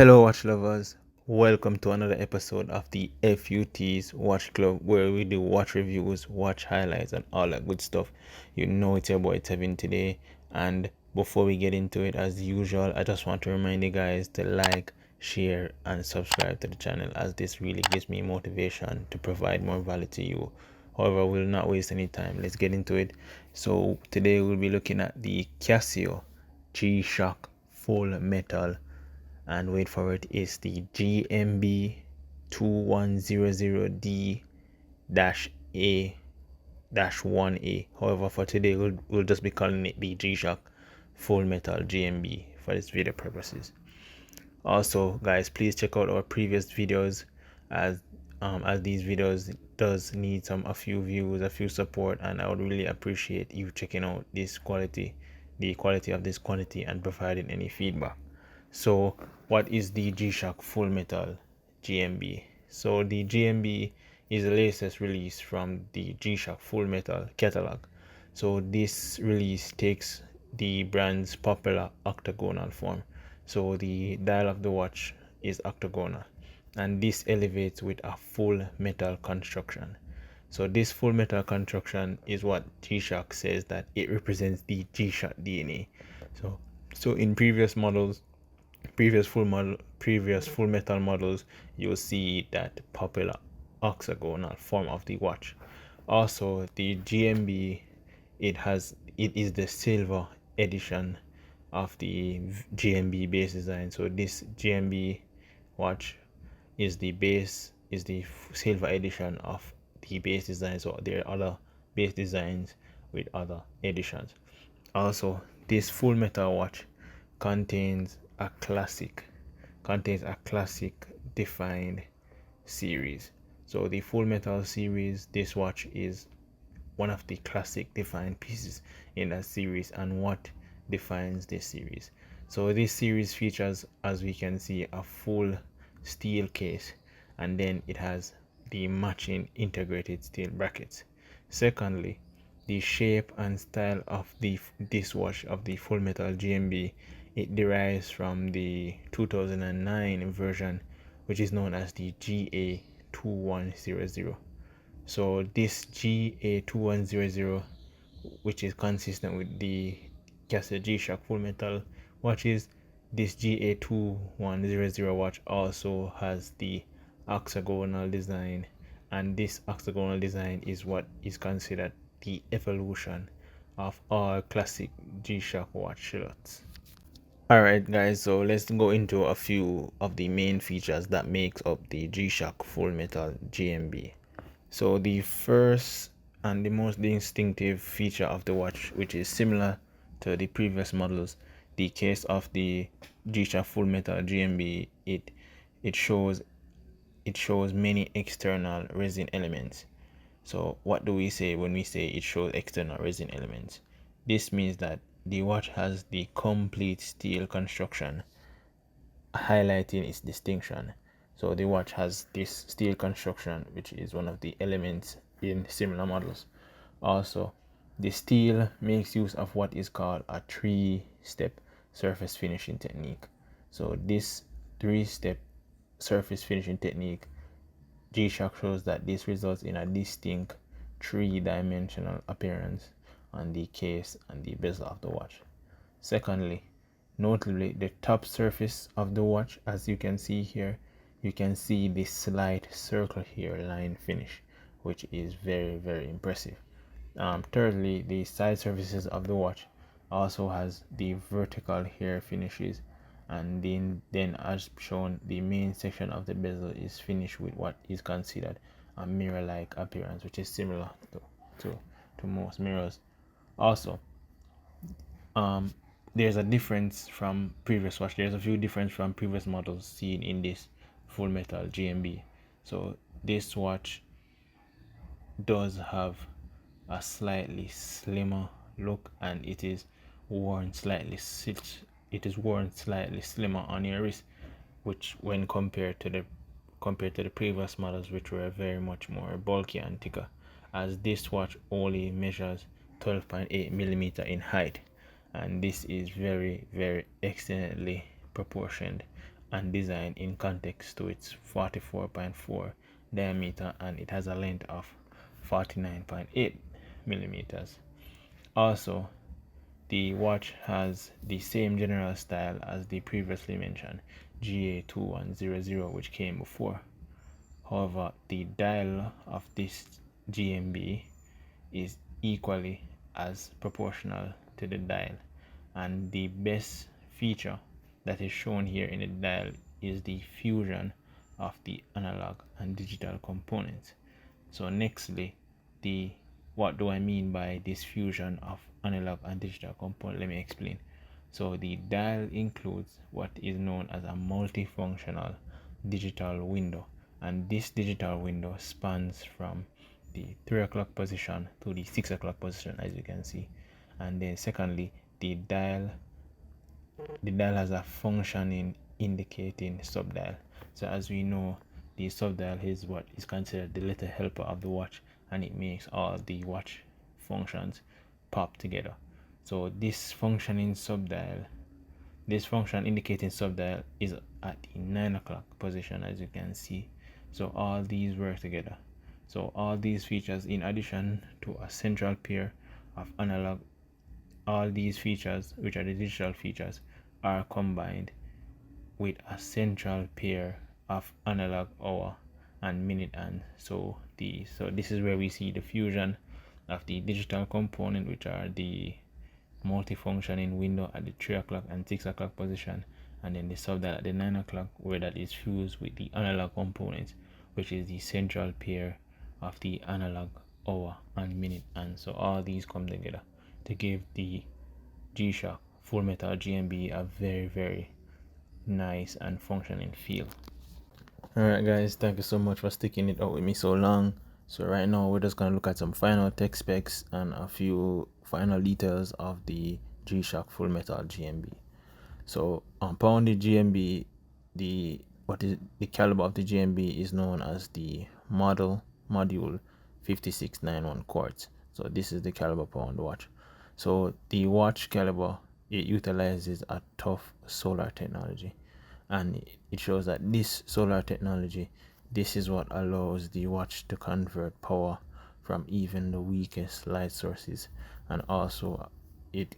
Hello, watch lovers. Welcome to another episode of the FUT'S Watch Club, where we do watch reviews, watch highlights, and all that good stuff. You know it's your boy Tevin today. And before we get into it, as usual, I just want to remind you guys to like, share, and subscribe to the channel, as this really gives me motivation to provide more value to you. However, we'll not waste any time. Let's get into it. So today we'll be looking at the Casio G-Shock Full Metal, and wait for it, is the GMB2100D-1A. However, for today we'll just be calling it the G-Shock Full Metal GMB for this video purposes. Also, guys, please check out our previous videos, as these videos does need a few views, a few support, and I would really appreciate you checking out the quality of this quantity, and providing any feedback. So what is the G-Shock Full Metal GMB? So the GMB is the latest release from the G-Shock Full Metal catalog. So this release takes the brand's popular octagonal form. So the dial of the watch is octagonal, and this elevates with a full metal construction. So this full metal construction is what G-Shock says that it represents the G-Shock DNA. So in previous full metal models, you'll see that popular octagonal form of the watch. Also, the GMB, it is the silver edition of the GMB base design. So this GMB watch is the silver edition of the base design. So there are other base designs with other editions. Also, this full metal watch contains a classic defined series. So the Full Metal series, this watch is one of the classic defined pieces in that series, and what defines this series. So this series features, as we can see, a full steel case, and then it has the matching integrated steel brackets. Secondly, the shape and style of this watch of the Full Metal GMB, it derives from the 2009 version, which is known as the GA2100. So this GA2100, which is consistent with the Casio G-Shock Full Metal watches, this GA2100 watch also has the octagonal design, and this octagonal design is what is considered the evolution of all classic G-Shock watch silhouettes. Alright guys, so let's go into a few of the main features that makes up the G-Shock Full Metal GMB. So the first and the most distinctive feature of the watch, which is similar to the previous models, the case of the G-Shock Full Metal GMB, it shows many external resin elements. So what do we say when we say it shows external resin elements? This means that the watch has the complete steel construction, highlighting its distinction. So the watch has this steel construction, which is one of the elements in similar models. Also, the steel makes use of what is called a 3-step surface finishing technique. So this 3-step surface finishing technique, G-Shock shows that this results in a distinct 3-dimensional appearance on the case and the bezel of the watch. Secondly, notably, the top surface of the watch, as you can see here, you can see the slight circle here line finish, which is very, very impressive. Thirdly, the side surfaces of the watch also has the vertical hair finishes, and then as shown, the main section of the bezel is finished with what is considered a mirror-like appearance, which is similar to most mirrors. Also, there's a difference from previous watch. There's a few difference from previous models seen in this Full Metal GMB. So this watch does have a slightly slimmer look, and it is worn slightly slimmer on your wrist, which when compared to the previous models, which were very much more bulky and thicker, as this watch only measures 12.8 millimeter in height, and this is very, very excellently proportioned and designed in context to its 44.4 diameter, and it has a length of 49.8 millimeters. Also, the watch has the same general style as the previously mentioned GA2100, which came before. However, the dial of this GMB is equally as proportional to the dial, and the best feature that is shown here in the dial is the fusion of the analog and digital components. So nextly, what do I mean by this fusion of analog and digital component? Let me explain. So the dial includes what is known as a multifunctional digital window, and this digital window spans from the 3 o'clock position to the 6 o'clock position, as you can see. And then secondly, the dial has a functioning indicating subdial. So as we know, the subdial is what is considered the little helper of the watch, and it makes all the watch functions pop together. So this function indicating subdial is at the 9 o'clock position, as you can see. So all these work together. So all these features, in addition to a central pair of analog, all these features, which are the digital features, are combined with a central pair of analog hour and minute hand. So this is where we see the fusion of the digital component, which are the multifunctioning window at the 3 o'clock and 6 o'clock position, and then the subdial at the 9 o'clock, where that is fused with the analog components, which is the central pair of the analog hour and minute hand. So all these come together to give the G-Shock Full Metal GMB a very, very nice and functioning feel. Alright guys, thank you so much for sticking it out with me so long. So right now we're just gonna look at some final tech specs and a few final details of the G-Shock Full Metal GMB. So on pounded GMB, the caliber of the GMB is known as the module 5691 quartz. So this is the caliber pound watch. So the watch caliber, it utilizes a tough solar technology, and it shows that this solar technology, this is what allows the watch to convert power from even the weakest light sources, and also it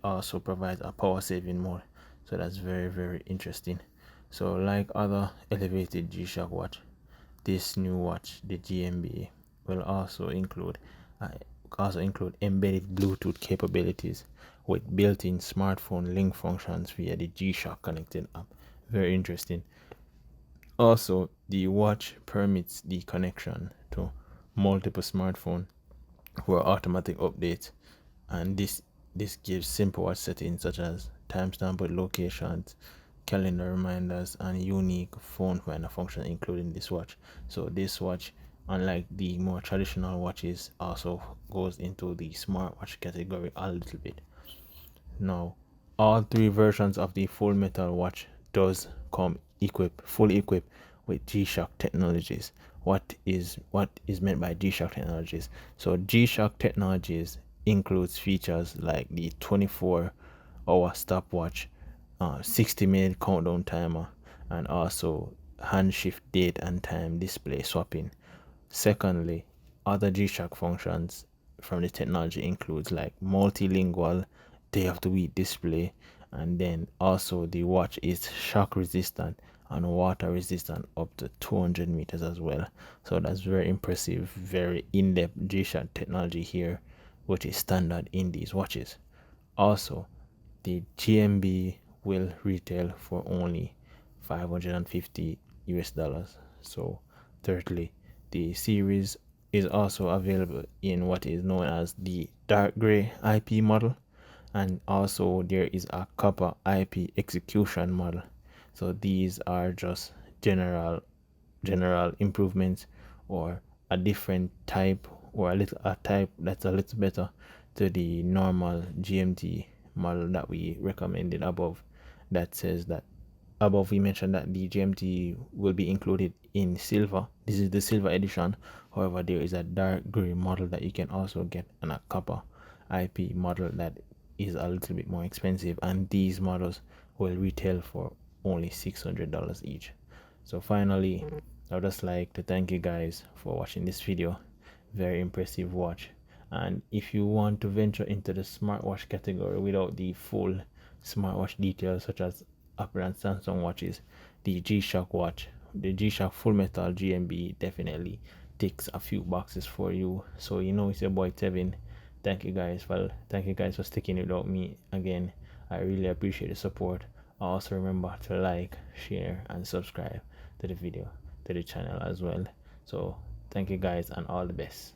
also provides a power saving mode. So that's very, very interesting. So like other elevated G-Shock watch, this new watch, the GMB, will also include embedded Bluetooth capabilities with built-in smartphone link functions via the G-Shock connected app. Very interesting. Also, the watch permits the connection to multiple smartphones for automatic updates, and this gives simple watch settings such as timestamp with locations, calendar reminders, and unique phone finder function including this watch. So this watch, unlike the more traditional watches, also goes into the smartwatch category a little bit. Now, all three versions of the Full Metal watch does come fully equipped with G-Shock technologies. What is meant by G-Shock technologies? So G-Shock technologies includes features like the 24-hour stopwatch, 60-minute countdown timer, and also hand shift date and time display swapping. Secondly, other G-Shock functions from the technology includes like multilingual day of the week display, and then also the watch is shock resistant and water resistant up to 200 meters as well. So that's very impressive, very in-depth G-Shock technology here, which is standard in these watches. Also, the GMB will retail for only $550 US. So thirdly, the series is also available in what is known as the dark gray IP model, and also there is a copper IP execution model. So these are just general improvements, or a different type, or a type that's a little better to the normal GMT model that we recommended above. That says that above we mentioned that the GMT will be included in silver. This is the silver edition. However, there is a dark gray model that you can also get, and a copper IP model that is a little bit more expensive, and these models will retail for only $600 each. So finally, I would just like to thank you guys for watching this video. Very impressive watch. And if you want to venture into the smartwatch category without the full smartwatch details such as Apple and Samsung watches, the G-Shock watch, the G-Shock Full Metal GMB definitely ticks a few boxes for you. So it's your boy Tevin. Thank you guys for sticking without me again. I really appreciate the support. Also remember to like, share, and subscribe to the channel as well. So thank you guys, and all the best.